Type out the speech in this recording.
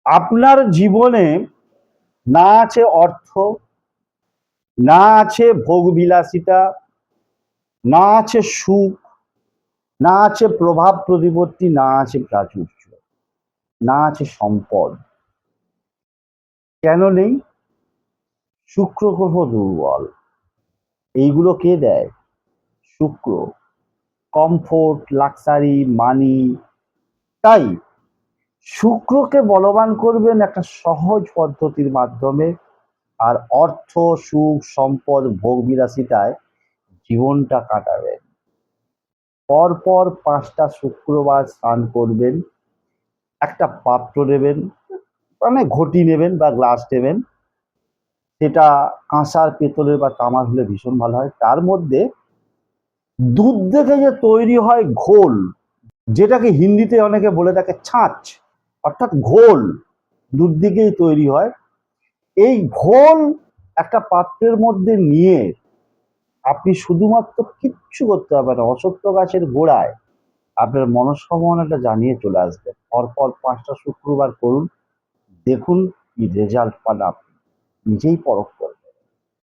আপনার জীবনে না আছে অর্থ, না আছে ভোগবিলাসিতা, না আছে সুখ, না আছে প্রভাব প্রতিপত্তি, না আছে প্রাচুর্য, না আছে সম্পদ। কেন নেই? শুক্র গ্রহ দুর্বল। এইগুলো কে দেয়? শুক্র। কমফোর্ট, লাক্সারি, মানি। তাই শুক্রকে বলবান করবেন একটা সহজ পদ্ধতির মাধ্যমে, আর অর্থ, সুখ, সম্পদ, ভোগ বিলাসিতায় জীবনটা কাটাবেন। পরপর 5টা শুক্রবার স্নান করবেন, একটা পাত্র নেবেন, মানে ঘটি নেবেন বা গ্লাস নেবেন, সেটা কাঁসার, পেতলের বা তামার হলে ভীষণ ভালো হয়। তার মধ্যে দুধ থেকে যে তৈরি হয় ঘোল, যেটাকে হিন্দিতে অনেকে বলে থাকে ছাঁচ, অর্থাৎ ঘোল, দুধ থেকেই তৈরি হয়। এই ঘোল একটা পাত্রের মধ্যে নিয়ে আপনি শুধুমাত্র কিচ্ছু করতে হবে না, অশ্বত্থ গাছের গোড়ায় আপনার মনস্কামনাটা জানিয়ে চলে আসবে। পরপর 5টা শুক্রবার করুন, দেখুন কি রেজাল্ট পান, আপনি নিজেই পরখ করবেন।